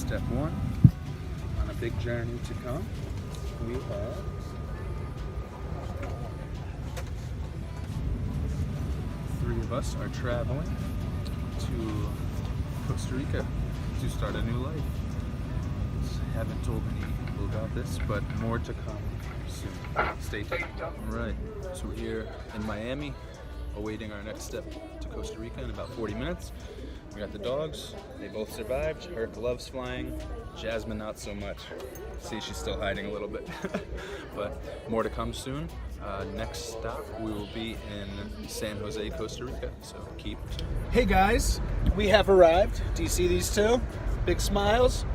step one on a big journey to come. We have three of us are traveling to Costa Rica to start a new life. Haven't told any people about this, but more to come soon. Stay tuned. Alright, so we're here in Miami, awaiting our next step to Costa Rica in about 40 minutes. We got the dogs, they both survived. Herc loves flying, Jasmine not so much. See, she's still hiding a little bit. But more to come soon. Next stop, we will be in San Jose, Costa Rica, so keep tuned. Hey guys, we have arrived. Do you see these two? Big smiles.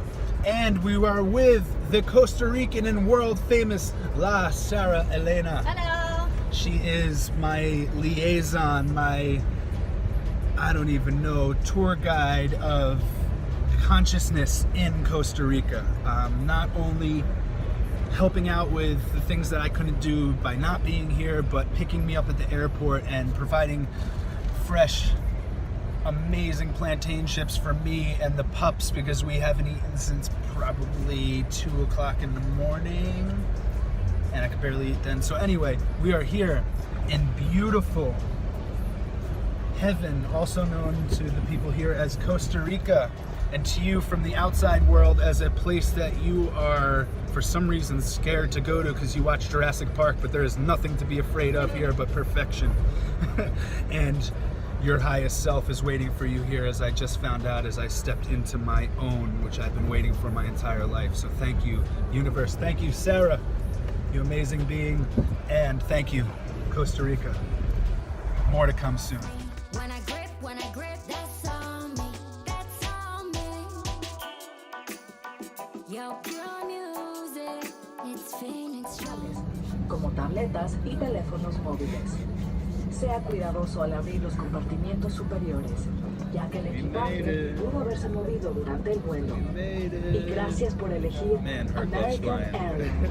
And we are with the Costa Rican and world famous La Sarah Elena. Hello. She is my liaison, my, I don't even know, tour guide of consciousness in Costa Rica. Not only helping out with the things that I couldn't do by not being here, but picking me up at the airport and providing fresh, amazing plantain chips for me and the pups because we haven't eaten since probably 2 o'clock in the morning and I could barely eat then. So anyway, we are here in beautiful heaven, also known to the people here as Costa Rica, and to you from the outside world as a place that you are for some reason scared to go to because you watch Jurassic Park, but there is nothing to be afraid of here but perfection. And your highest self is waiting for you here, as I just found out as I stepped into my own, which I've been waiting for my entire life. So thank you, universe. Thank you, Sarah, you amazing being. And thank you, Costa Rica. More to come soon. When I grip, that's on me, that's on me. Yo, pure music, it's Phoenix Trouble. Como tabletas y teléfonos móviles. Sea cuidadoso al abrir los compartimientos superiores, ya que el equipaje pudo haberse movido durante el vuelo. Y gracias por elegir American Airlines.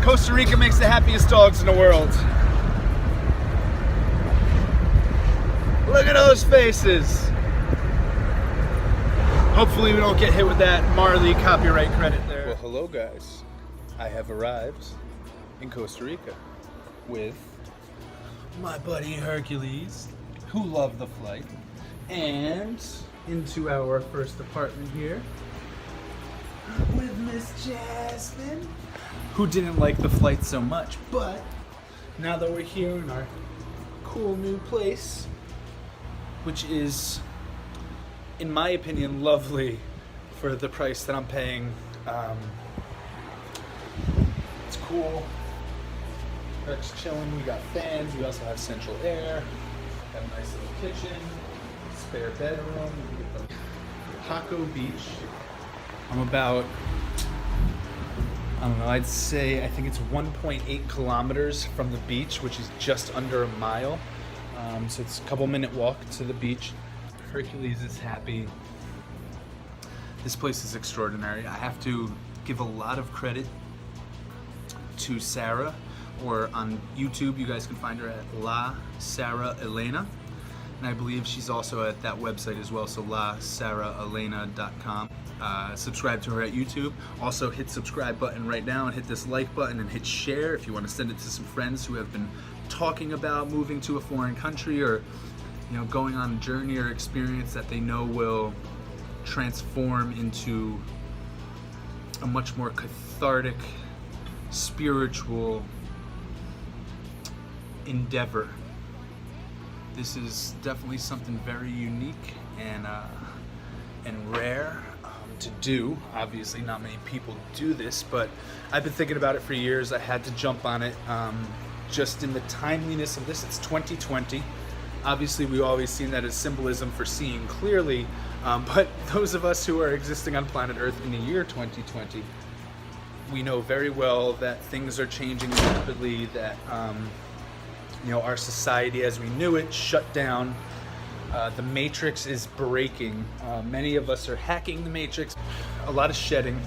Costa Rica makes the happiest dogs in the world. Look at those faces. Hopefully we don't get hit with that Marley copyright credit there. Well, hello guys. I have arrived in Costa Rica with my buddy Hercules, who loved the flight, and into our first apartment here with Miss Jasmine, who didn't like the flight so much, but now that we're here in our cool new place, which is, in my opinion, lovely for the price that I'm paying. It's cool. Eric's chilling. We got fans. We also have central air. Got a nice little kitchen. Spare bedroom. We get the Jaco Beach. I'm about, I don't know, I'd say, I think it's 1.8 kilometers from the beach, which is just under a mile. So it's a couple-minute walk to the beach. Hercules is happy. This place is extraordinary. I have to give a lot of credit to Sarah, or on YouTube you guys can find her at La Sarah Elena, and I believe she's also at that website as well, so lasarahelena.com. Subscribe to her at YouTube. Also hit subscribe button right now and hit this like button and hit share if you want to send it to some friends who have been talking about moving to a foreign country, or going on a journey or experience that they know will transform into a much more cathartic, spiritual endeavor. This is definitely something very unique and rare to do. Obviously, not many people do this, but I've been thinking about it for years. I had to jump on it. Just in the timeliness of this, it's 2020. Obviously, we've always seen that as symbolism for seeing clearly, but those of us who are existing on planet Earth in the year 2020, we know very well that things are changing rapidly, that our society as we knew it shut down. The matrix is breaking. Many of us are hacking the matrix. A lot of shedding.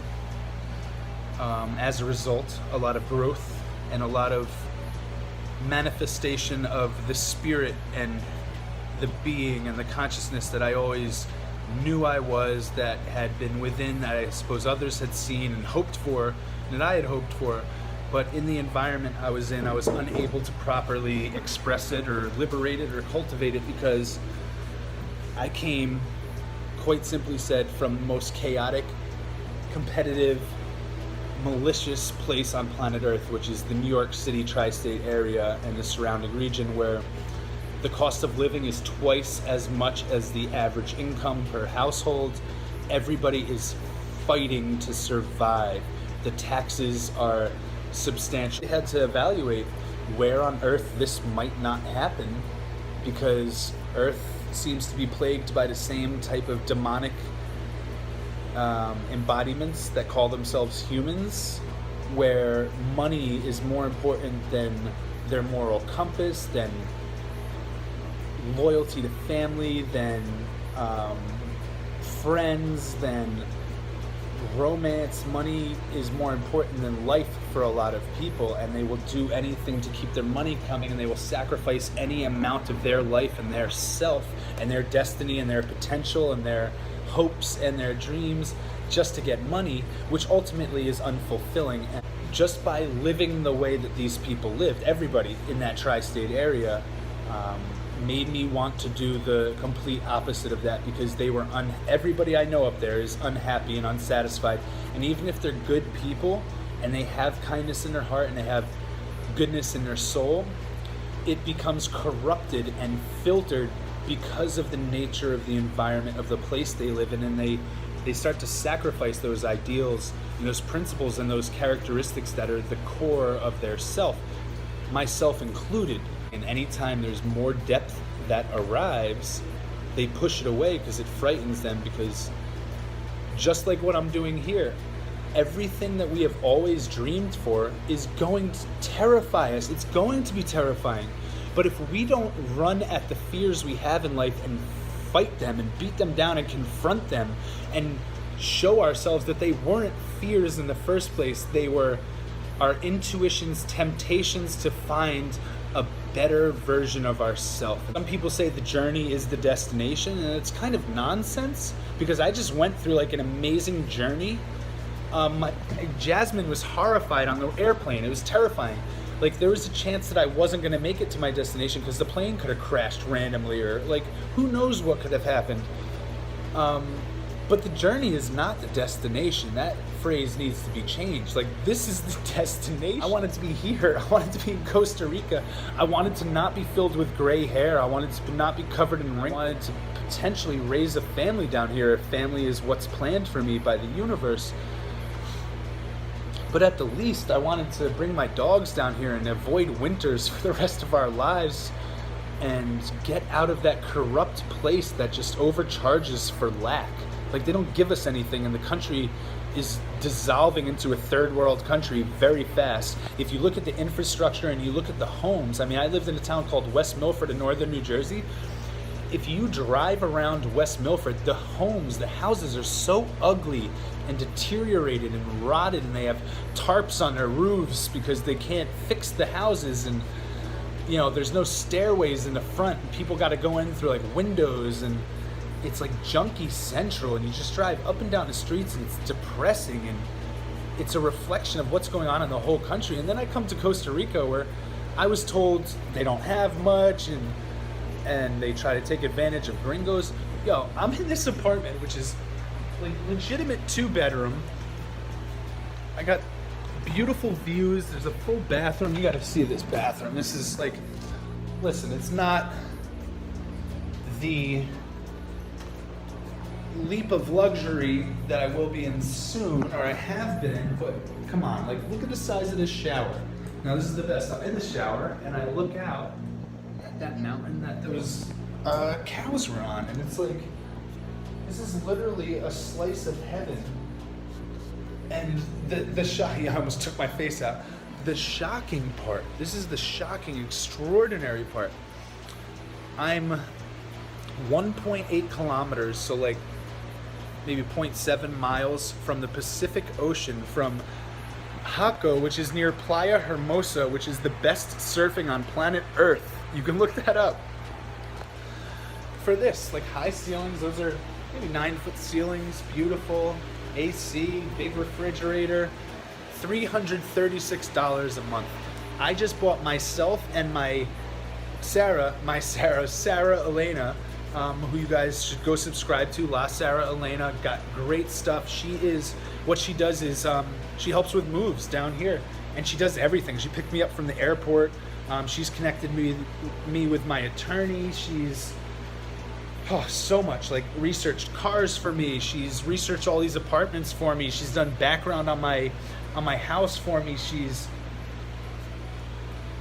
As a result, a lot of growth and a lot of manifestation of the spirit and the being and the consciousness that I always knew I was, that had been within, that I suppose others had seen and hoped for, and that I had hoped for. But in the environment I was in, I was unable to properly express it or liberate it or cultivate it, because I came, quite simply said, from the most chaotic, competitive, malicious place on planet Earth, which is the New York City tri-state area and the surrounding region, where the cost of living is twice as much as the average income per household. Everybody is fighting to survive. The taxes are substantial. I had to evaluate where on Earth this might not happen, because Earth seems to be plagued by the same type of demonic embodiments that call themselves humans, where money is more important than their moral compass, than loyalty to family, than friends, than romance. Money is more important than life for a lot of people, and they will do anything to keep their money coming, and they will sacrifice any amount of their life and their self and their destiny and their potential and their hopes and their dreams just to get money, which ultimately is unfulfilling. And just by living the way that these people lived, everybody in that tri-state area made me want to do the complete opposite of that, because they were everybody I know up there is unhappy and unsatisfied. And even if they're good people and they have kindness in their heart and they have goodness in their soul, it becomes corrupted and filtered because of the nature of the environment of the place they live in, and they start to sacrifice those ideals and those principles and those characteristics that are the core of their self, myself included. And anytime there's more depth that arrives, they push it away because it frightens them, because just like what I'm doing here, everything that we have always dreamed for is going to terrify us. It's going to be terrifying. But if we don't run at the fears we have in life and fight them and beat them down and confront them and show ourselves that they weren't fears in the first place, they were our intuition's temptations to find a better version of ourselves. Some people say the journey is the destination, and it's kind of nonsense, because I just went through like an amazing journey. Jasmine was horrified on the airplane. It was terrifying. Like, there was a chance that I wasn't going to make it to my destination because the plane could have crashed randomly, or like, who knows what could have happened. But the journey is not the destination. That phrase needs to be changed. Like, this is the destination. I wanted to be here. I wanted to be in Costa Rica. I wanted to not be filled with gray hair. I wanted to not be covered in wrinkles. I wanted to potentially raise a family down here if family is what's planned for me by the universe. But at the least, I wanted to bring my dogs down here and avoid winters for the rest of our lives and get out of that corrupt place that just overcharges for lack. Like, they don't give us anything, and the country is dissolving into a third world country very fast. If you look at the infrastructure and you look at the homes, I mean, I lived in a town called West Milford in northern New Jersey. If you drive around West Milford, the homes, the houses are so ugly and deteriorated and rotted, and they have tarps on their roofs because they can't fix the houses, and you know, there's no stairways in the front, and people got to go in through like windows, and it's like junkie central, and you just drive up and down the streets, and it's depressing, and it's a reflection of what's going on in the whole country. And then I come to Costa Rica, where I was told they don't have much, and they try to take advantage of gringos. Yo, I'm in this apartment, which is like legitimate 2-bedroom. I got beautiful views. There's a full bathroom. You got to see this bathroom. This is like, listen, it's not the leap of luxury that I will be in soon, or I have been, but come on, like, look at the size of this shower. Now, this is the best. I'm in the shower, and I look out at that mountain that those cows were on, and it's like, this is literally a slice of heaven. And I almost took my face out. The shocking part, this is the shocking, extraordinary part. I'm 1.8 kilometers, so like maybe 0.7 miles from the Pacific Ocean, from Jaco, which is near Playa Hermosa, which is the best surfing on planet Earth. You can look that up. For this, like high ceilings, those are maybe 9-foot ceilings, beautiful, AC, big refrigerator, $336 a month. I just bought myself and Sarah Elena, who you guys should go subscribe to. La Sarah Elena got great stuff. What she does is she helps with moves down here, and she does everything. She picked me up from the airport. She's connected me with my attorney. She's so much, like researched cars for me. She's researched all these apartments for me. She's done background on my house for me.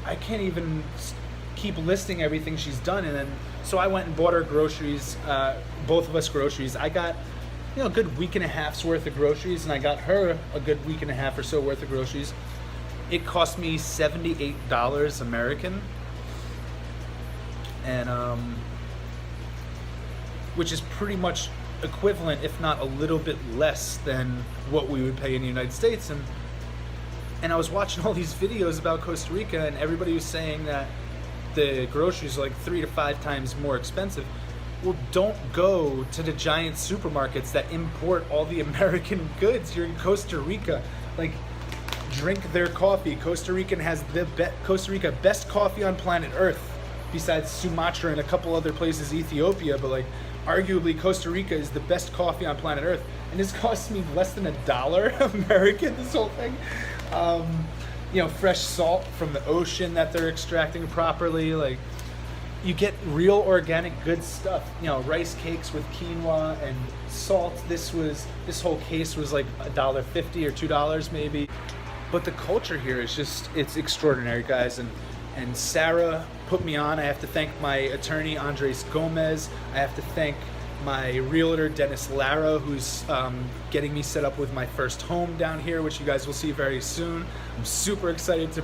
I can't even keep listing everything she's done. And then so I went and bought her groceries, both of us groceries. I got a good week and a half's worth of groceries, and I got her a good week and a half or so worth of groceries. It cost me $78 American, and which is pretty much equivalent, if not a little bit less than what we would pay in the United States. And I was watching all these videos about Costa Rica, and everybody was saying that the groceries are like 3 to 5 times more expensive. Well, don't go to the giant supermarkets that import all the American goods. You're in Costa Rica. Like, drink their coffee. Costa Rica has best coffee on planet Earth, besides Sumatra and a couple other places, Ethiopia. But like, arguably Costa Rica is the best coffee on planet Earth, and this cost me less than $1 American. This whole thing. Fresh salt from the ocean that they're extracting properly. Like, you get real organic good stuff. Rice cakes with quinoa and salt. This whole case was like $1.50 or $2 maybe. But the culture here is it's extraordinary, guys. And Sarah put me on. I have to thank my attorney, Andres Gomez. I have to thank my realtor, Dennis Lara, who's getting me set up with my first home down here, which you guys will see very soon. I'm super excited to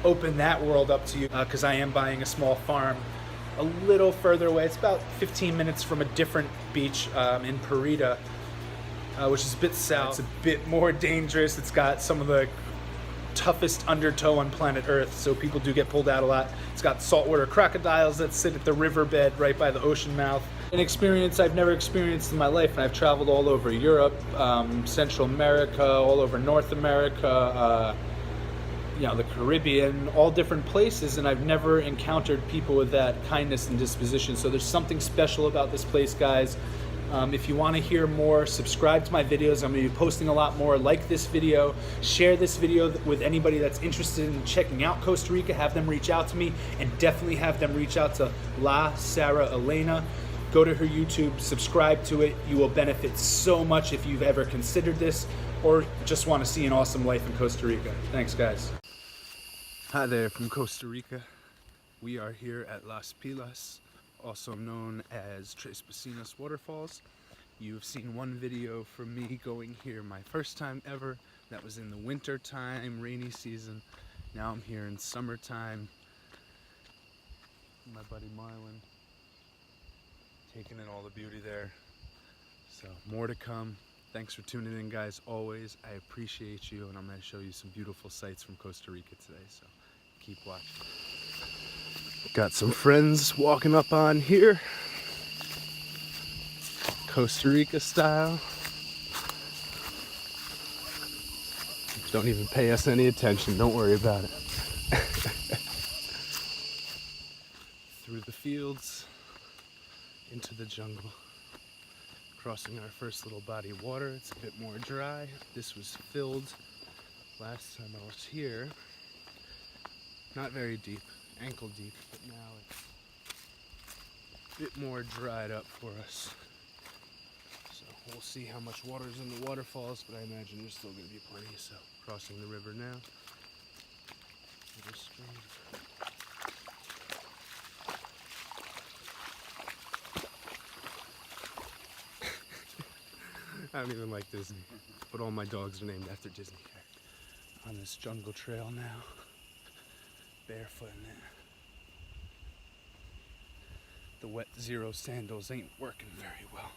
open that world up to you because I am buying a small farm a little further away. It's about 15 minutes from a different beach in Parida, which is a bit south. It's a bit more dangerous. It's got some of the toughest undertow on planet Earth, so people do get pulled out a lot. It's got saltwater crocodiles that sit at the riverbed right by the ocean mouth. An experience I've never experienced in my life, and I've traveled all over Europe, Central America, all over North America, the Caribbean, all different places, and I've never encountered people with that kindness and disposition. So there's something special about this place, guys. If you want to hear more, subscribe to my videos. I'm going to be posting a lot more. Like this video, share this video with anybody that's interested in checking out Costa Rica. Have them reach out to me, and definitely have them reach out to La Sarah Elena. Go to her YouTube, subscribe to it. You will benefit so much if you've ever considered this or just want to see an awesome life in Costa Rica. Thanks, guys. Hi there from Costa Rica. We are here at Las Pilas, also known as Tres Piscinas Waterfalls. You've seen one video from me going here my first time ever. That was in the winter time, rainy season. Now I'm here in summertime. My buddy Marlon taking in all the beauty there. So more to come. Thanks for tuning in, guys. Always, I appreciate you, and I'm going to show you some beautiful sights from Costa Rica today. So keep watching. Got some friends walking up on here, Costa Rica style. Don't even pay us any attention, don't worry about it. Through the fields, into the jungle. Crossing our first little body of water. It's a bit more dry. This was filled last time I was here. Not very deep, ankle deep, but now it's a bit more dried up for us. So we'll see how much water's in the waterfalls, but I imagine there's still going to be plenty. So crossing the river now. Little stream. I don't even like Disney, but all my dogs are named after Disney characters. On this jungle trail now, barefoot in it. The wet zero sandals ain't working very well,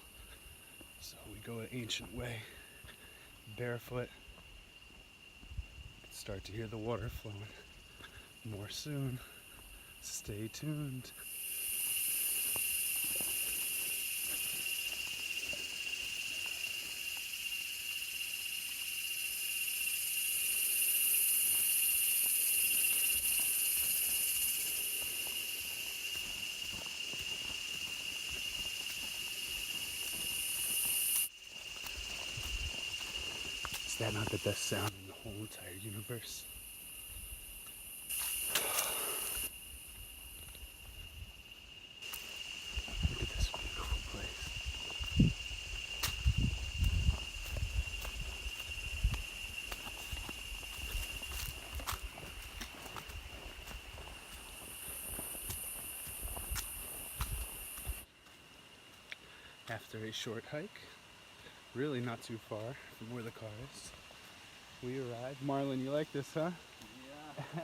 so we go an ancient way, barefoot, start to hear the water flowing. More soon. Stay tuned. Is that not the best sound in the whole entire universe? Look at this beautiful place. After a short hike, really not too far from where the car is, we arrived. Marlon, you like this, huh? Yeah.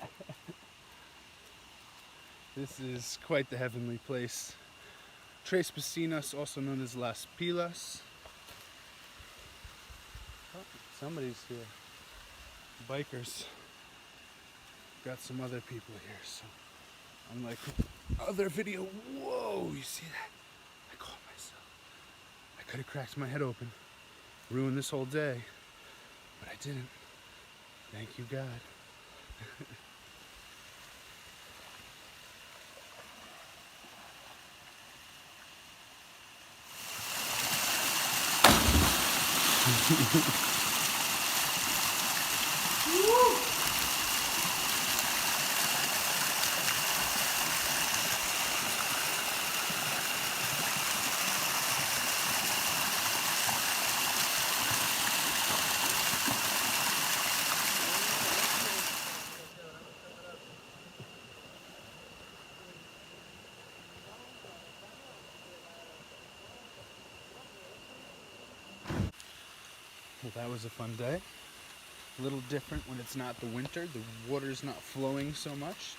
This is quite the heavenly place. Tres Piscinas, also known as Las Pilas. Oh, somebody's here. Bikers. Got some other people here, so unlike other video. Whoa, you see that? I caught myself. I could have cracked my head open, ruined this whole day, but I didn't. Thank you, God. Well, that was a fun day. A little different when it's not the winter. The water's not flowing so much,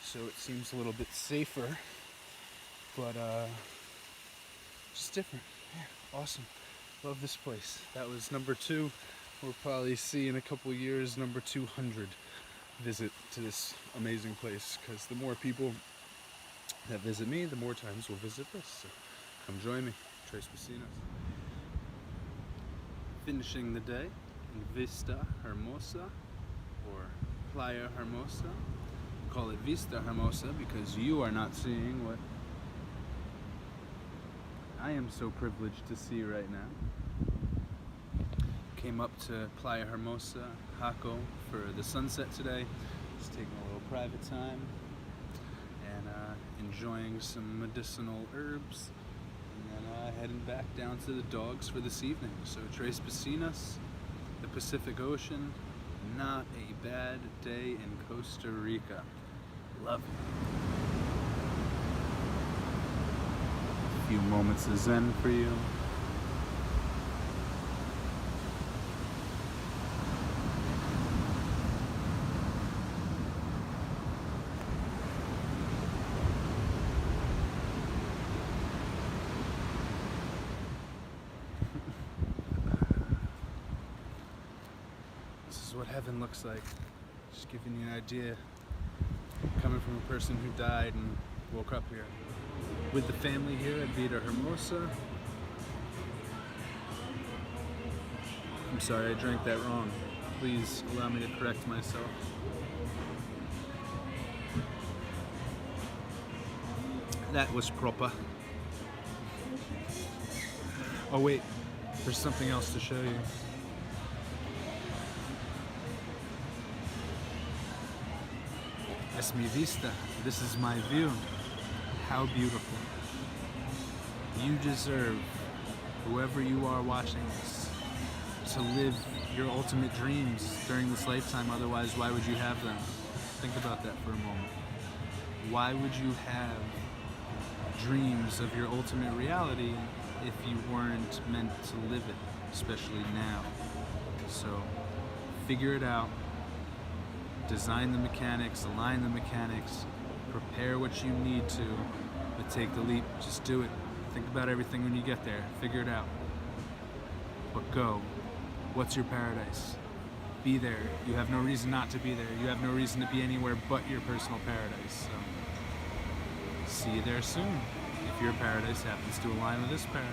so it seems a little bit safer. But just different. Yeah, awesome. Love this place. That was number 2. We'll probably see in a couple years number 200 visit to this amazing place, because the more people that visit me, the more times we'll visit this. So come join me, Tres Piscinas. Finishing the day in Vista Hermosa, or Playa Hermosa. Call it Vista Hermosa because you are not seeing what I am so privileged to see right now. Came up to Playa Hermosa, Jaco, for the sunset today. Just taking a little private time and enjoying some medicinal herbs. And then heading back down to the dogs for this evening. So Tres Piscinas, the Pacific Ocean, not a bad day in Costa Rica. Love it. A few moments of zen for you. What heaven looks like. Just giving you an idea. Coming from a person who died and woke up here. With the family here at Vista Hermosa. I'm sorry, I drank that wrong. Please allow me to correct myself. That was proper. Oh wait, there's something else to show you. Es mi vista. This is my view. How beautiful. You deserve, whoever you are watching this, to live your ultimate dreams during this lifetime. Otherwise, why would you have them? Think about that for a moment. Why would you have dreams of your ultimate reality if you weren't meant to live it, especially now? So, figure it out. Design the mechanics, align the mechanics, prepare what you need to, but take the leap. Just do it. Think about everything when you get there. Figure it out. But go. What's your paradise? be there. You have no reason not to be there. You have no reason to be anywhere but your personal paradise. So, see you there soon, if your paradise happens to align with this paradise.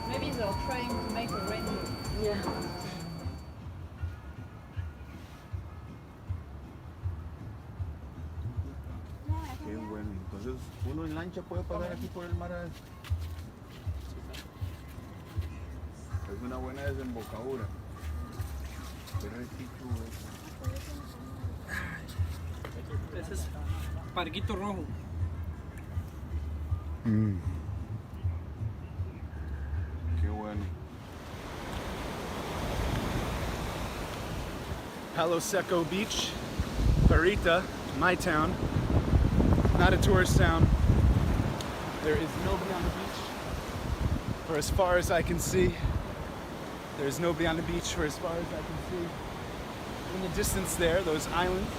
Maybe they're trying to make a rainbow. Yeah. Qué bueno. Entonces, uno en lancha puede pasar aquí por el mar. Es una buena desembocadura. Qué riquito Ese es parguito rojo. Qué bueno. Palo Seco Beach, Parita, my town. Not a tourist town. There is nobody on the beach for as far as I can see. There's nobody on the beach for as far as I can see. In the distance there, those islands,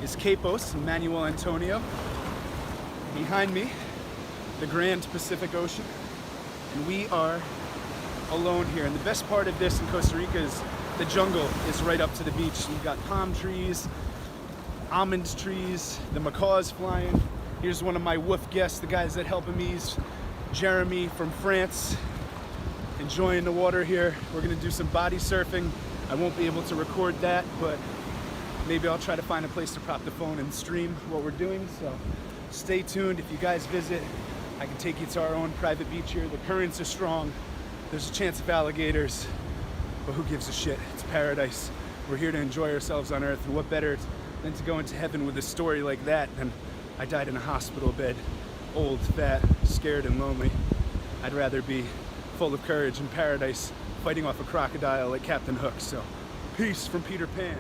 is Capos and Manuel Antonio. Behind me, the Grand Pacific Ocean. And we are alone here. And the best part of this in Costa Rica is the jungle is right up to the beach. You've got palm trees, almond trees, the macaws flying. Here's one of my woof guests, the guys that helping me, is Jeremy from France, enjoying the water here. We're gonna do some body surfing. I won't be able to record that, but maybe I'll try to find a place to prop the phone and stream what we're doing. So stay tuned. If you guys visit, I can take you to our own private beach here. The currents are strong. There's a chance of alligators, but who gives a shit? It's paradise. We're here to enjoy ourselves on earth, and what better than to go into heaven with a story like that than I died in a hospital bed, old, fat, scared, and lonely. I'd rather be full of courage in paradise, fighting off a crocodile like Captain Hook. So, peace from Peter Pan.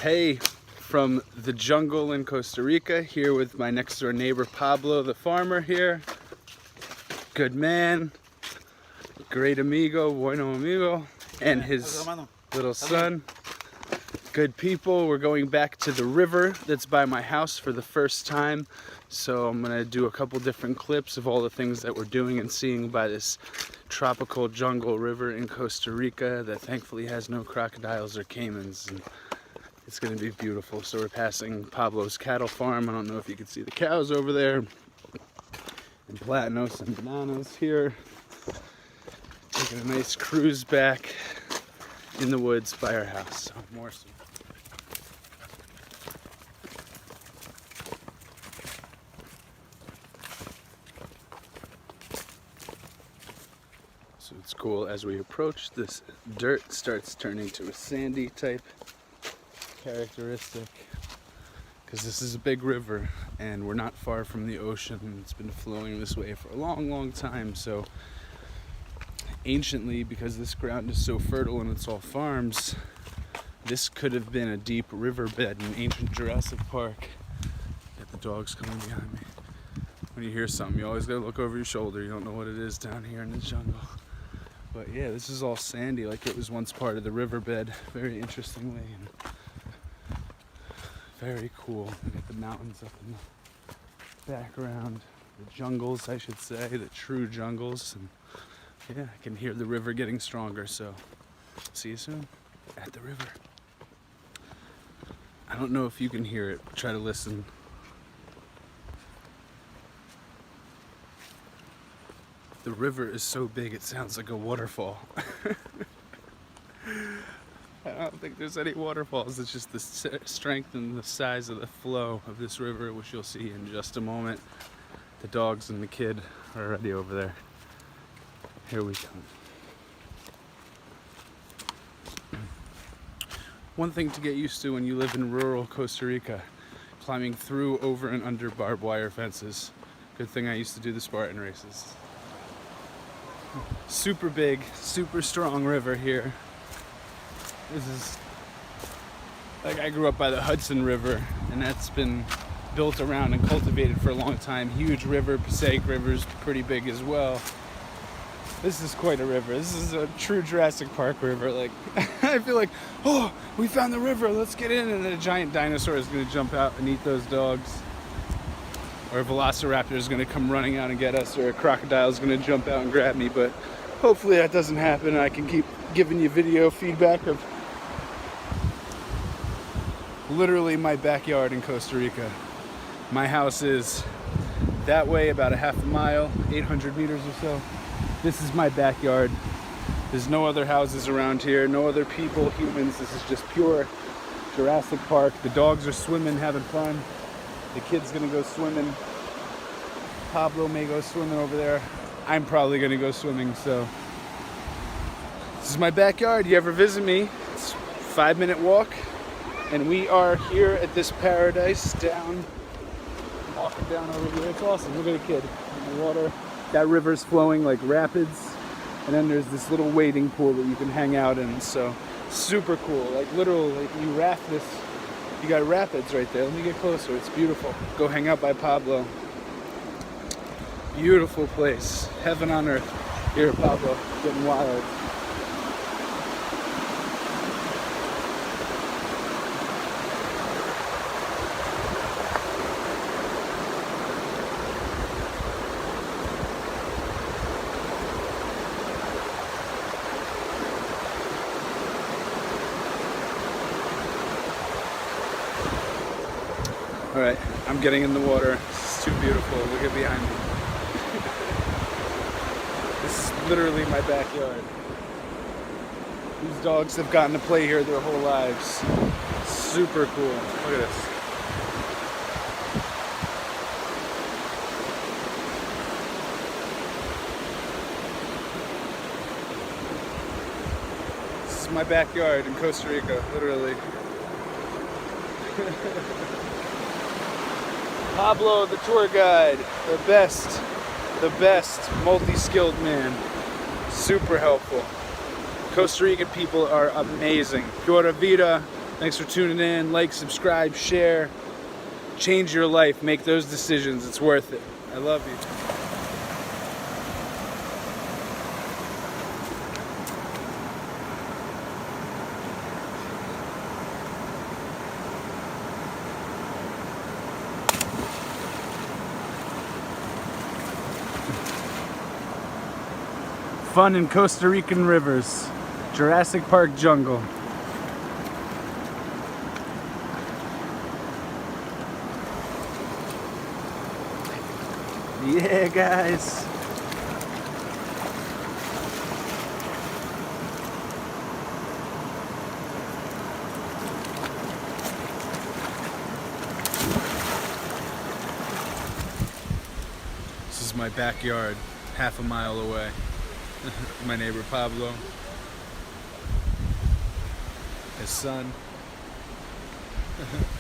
Hey, from the jungle in Costa Rica, here with my next door neighbor Pablo, the farmer here. Good man, great amigo, bueno amigo, and his little son. Good people. We're going back to the river that's by my house for the first time. So I'm gonna do a couple different clips of all the things that we're doing and seeing by this tropical jungle river in Costa Rica that thankfully has no crocodiles or caimans. And it's gonna be beautiful. So we're passing Pablo's cattle farm. I don't know if you can see the cows over there. And platanos and bananas here. Taking a nice cruise back in the woods by our house. So more so. So it's cool, as we approach, this dirt starts turning to a sandy type characteristic, because this is a big river and we're not far from the ocean. It's been flowing this way for a long time. So anciently, because this ground is so fertile and it's all farms, this could have been a deep riverbed in ancient Jurassic Park. Got the dogs coming behind me. when you hear something, you always gotta look over your shoulder. You don't know what it is down here in the jungle. But yeah, this is all sandy, like it was once part of the riverbed, very interestingly, and very cool. We got the mountains up in the background, the jungles, I should say, the true jungles, and yeah, I can hear the river getting stronger, so see you soon at the river. I don't know if you can hear it, but try to listen. The river is so big it sounds like a waterfall. I don't think there's any waterfalls, it's just the strength and the size of the flow of this river, which you'll see in just a moment. The dogs and the kid are already over there. Here we come. One thing to get used to when you live in rural Costa Rica, climbing through, over, and under barbed wire fences. Good thing I used to do the Spartan races. Super big, super strong river here. This is, like, I grew up by the Hudson River, and that's been built around and cultivated for a long time. Huge river, Passaic River's pretty big as well. This is quite a river. This is a true Jurassic Park river. Like, I feel like, oh, we found the river, let's get in, and then a giant dinosaur is gonna jump out and eat those dogs. Or a velociraptor is going to come running out and get us, or a crocodile is going to jump out and grab me, but hopefully that doesn't happen and I can keep giving you video feedback of literally my backyard in Costa Rica. My house is that way, about a half a mile, 800 meters or so. This is my backyard. There's no other houses around here, no other people, humans. This is just pure Jurassic Park. The dogs are swimming, having fun. The kid's gonna go swimming. Pablo may go swimming over there. I'm probably gonna go swimming, so. This is my backyard. You ever visit me, it's a 5-minute walk. And we are here at this paradise down, walking down over here. It's awesome, look at the kid in the water. That river's flowing like rapids. And then there's this little wading pool that you can hang out in, so super cool. Like literally, like, you raft this. You got rapids right there. Let me get closer. It's beautiful. Go hang out by Pablo. Beautiful place. Heaven on earth. Here, Pablo. Getting wild. All right, I'm getting in the water. This is too beautiful. Look at behind me. This is literally my backyard. These dogs have gotten to play here their whole lives. Super cool. Look at this. This is my backyard in Costa Rica, literally. Pablo, the tour guide, the best multi-skilled man, super helpful. Costa Rican people are amazing. Pura vida, thanks for tuning in, like, subscribe, share, change your life, make those decisions, it's worth it. I love you. Fun in Costa Rican rivers. Jurassic Park jungle. Yeah, guys. This is my backyard, half a mile away. My neighbor Pablo, his son,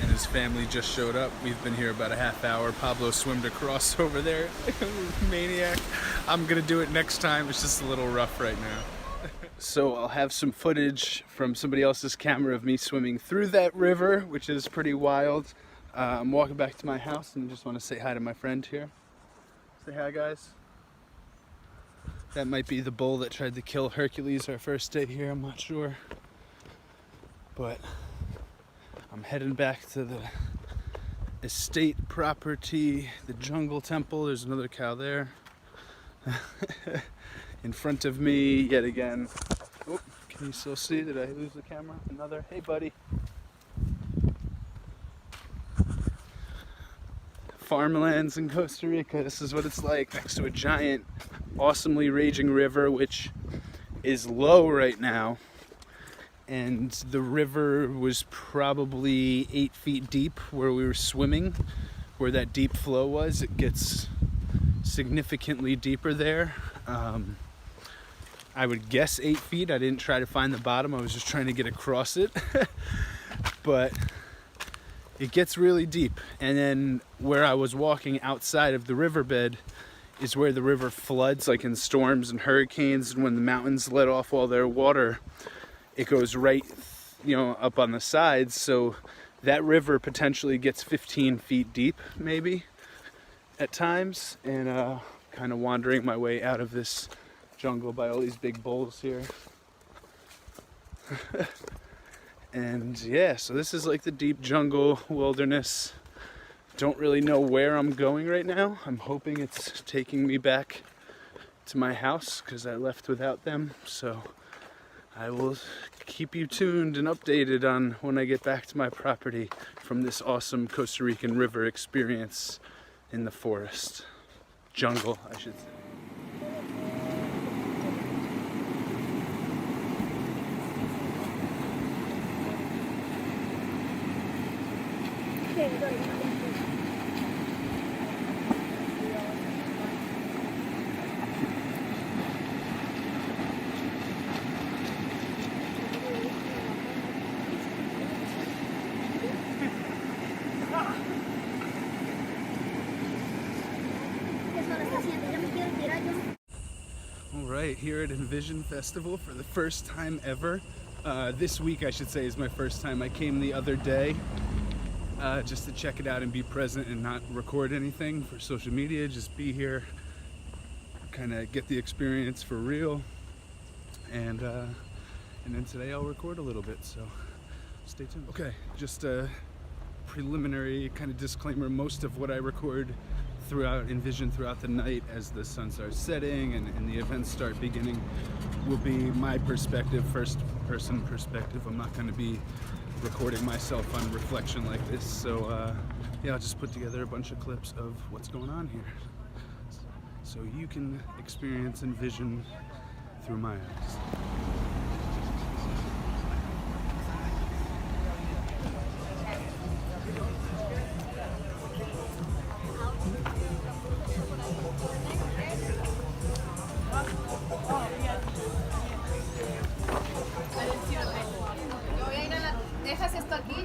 and his family just showed up. We've been here about a half hour. Pablo swam across over there. Maniac. I'm gonna do it next time. It's just a little rough right now. So I'll have some footage from somebody else's camera of me swimming through that river, which is pretty wild. I'm walking back to my house and just want to say hi to my friend here. Say hi, guys. That might be the bull that tried to kill Hercules our first day here, I'm not sure. But I'm heading back to the estate property, the jungle temple. There's another cow there. In front of me, yet again. Oh, can you still see? Did I lose the camera? Another. Hey, buddy. Farmlands in Costa Rica. This is what it's like next to a giant, awesomely raging river, which is low right now. And the river was probably 8 feet deep where we were swimming, where that deep flow was. It gets significantly deeper there. I would guess 8 feet. I didn't try to find the bottom. I was just trying to get across it. But it gets really deep. And then where I was walking outside of the riverbed is where the river floods, like in storms and hurricanes, and when the mountains let off all their water, it goes right, up on the sides. So that river potentially gets 15 feet deep, maybe, at times. And kind of wandering my way out of this jungle by all these big bulls here. And yeah, so this is like the deep jungle wilderness. Don't really know where I'm going right now. I'm hoping it's taking me back to my house because I left without them. So I will keep you tuned and updated on when I get back to my property from this awesome Costa Rican river experience in the forest. Jungle, I should say. Alright, here at Envision Festival for the first time ever. This week, I should say, is my first time. I came the other day just to check it out and be present and not record anything for social media. Just be here, kind of get the experience for real. And then today I'll record a little bit, so stay tuned. Okay, just a preliminary kind of disclaimer. Most of what I record throughout Envision throughout the night as the sun starts setting and the events start beginning will be my perspective, first person perspective. I'm not going to be recording myself on reflection like this, so yeah, I'll just put together a bunch of clips of what's going on here so you can experience Envision through my eyes. Dejas esto aquí, yo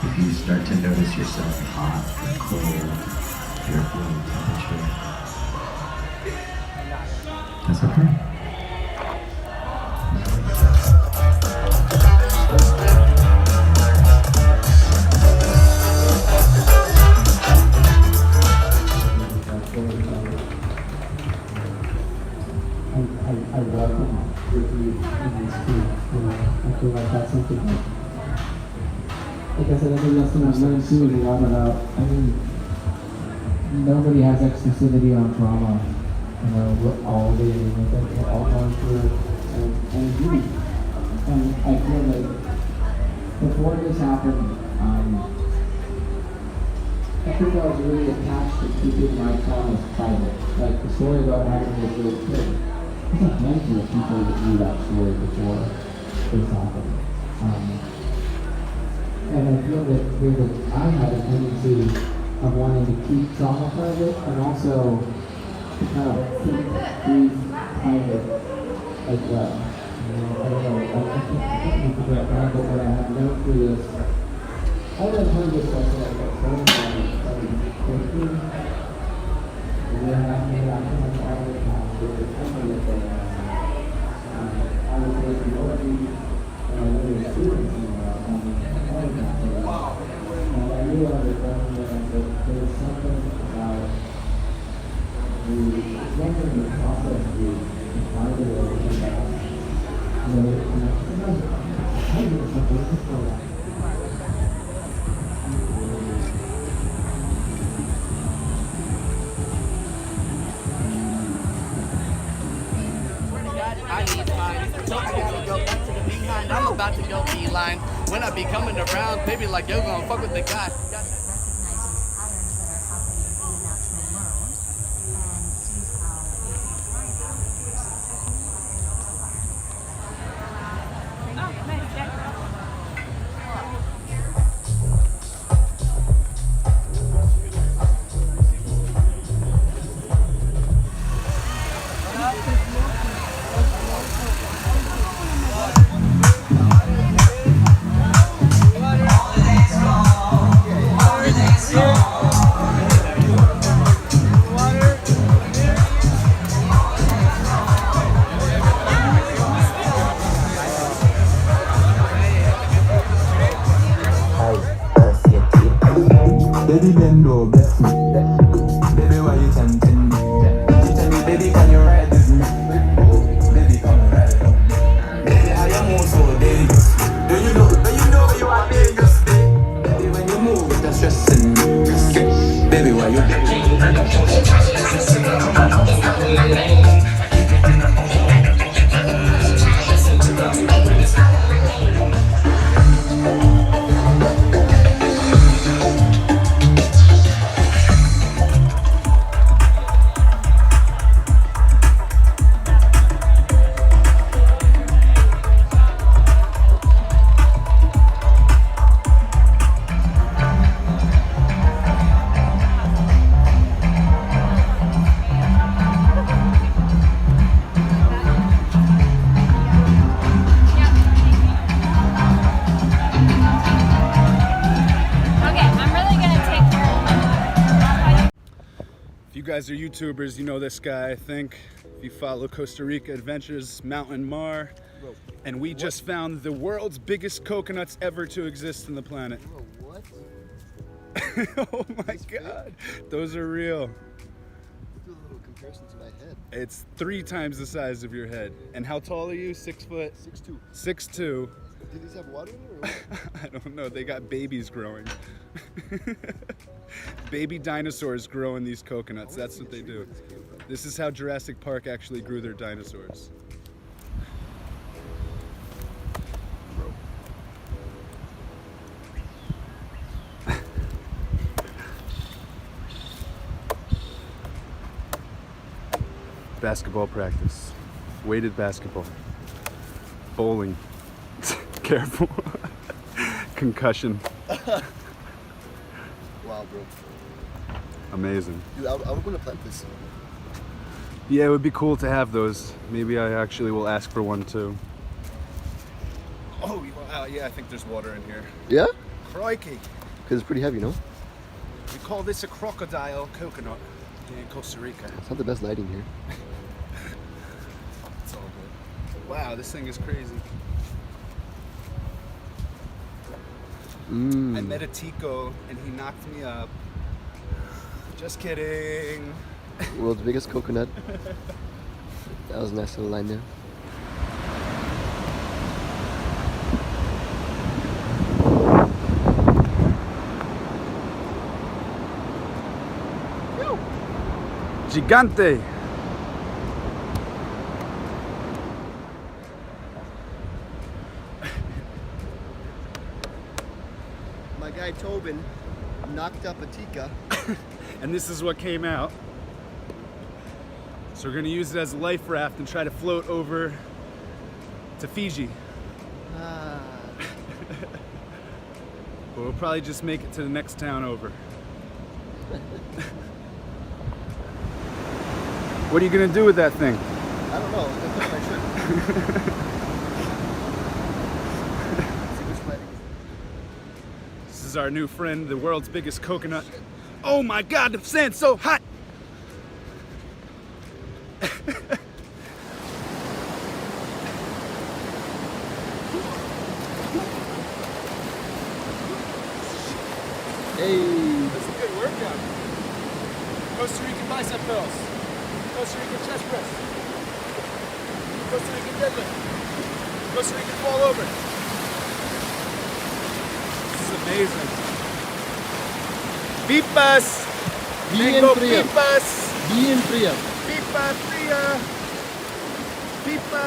If you start to notice yourself hot or cold, your feeling temperature, that's okay. I welcome with you in this field. I feel like that's something like I said, that's a lesson I've learned too, is a lot about, nobody has exclusivity on trauma. We're all dealing with it, we're all going through it, and grief. And I feel like before this happened, I think I was really attached to keeping my traumas private. Like the story about having this little kid, there's a handful of people that knew that story before this happened. And I feel that I had a tendency of wanting to keep trauma private and also to kind of keep grief pilot as well. I don't know, I can't figure out now, but what I have learned through this, I learned one good question like that, so quickly. And then after that, I come all the time with the company that I was working already, and I really experiencing all the time. And I realized that there was something about something in the process to find a way to do that. Sometimes I think it's something before that. I need mine. So I gotta go back to the behind. I'm about to go beeline. When I be coming around, baby, like yo, gonna fuck with the guy. Baby, bend over, bless me. Baby, why you tempting me? You tell me, baby, can you ride with me? Baby, come and ride with me. Baby, how you move so dangerous? Do you know you are dangerous? Baby, when you move, it's just stressing me. Baby, why you If you guys are YouTubers, you know this guy, I think. If you follow Costa Rica Adventures, Mountain Mar. And we just found the world's biggest coconuts ever to exist on the planet. Bro, what? Oh my God, those are real. Do a little comparison to my head. It's 3 times the size of your head. And how tall are you? 6 foot? 6'2". 6'2". Do these have water in it or what? I don't know, they got babies growing. Baby dinosaurs grow in these coconuts, that's what they do. This is how Jurassic Park actually grew their dinosaurs. Basketball practice, weighted basketball, bowling, careful, concussion. Wow, bro. Amazing. Dude, I was gonna plant this. Yeah, it would be cool to have those. Maybe I actually will ask for one too. Oh, wow, yeah, I think there's water in here. Yeah? Crikey. Because it's pretty heavy, no? We call this a crocodile coconut in Costa Rica. It's not the best lighting here. It's all good. Wow, this thing is crazy. I met a Tico and he knocked me up. Just kidding. World's biggest coconut. That was a nice little line there. Gigante. My guy Tobin knocked up a Tika. And this is what came out. So we're gonna use it as a life raft and try to float over to Fiji. But we'll probably just make it to the next town over. What are you gonna do with that thing? I don't know. I put my shirt. This is our new friend, the world's biggest coconut. Oh my God, the sand's so hot! Hey, that's a good workout. Costa Rican bicep curls. Costa Rican chest press. Costa Rican deadlift. Costa Rican fall over. This is amazing. Pipas. Mango pipas. Bien fría. Pipa fría. Pipa.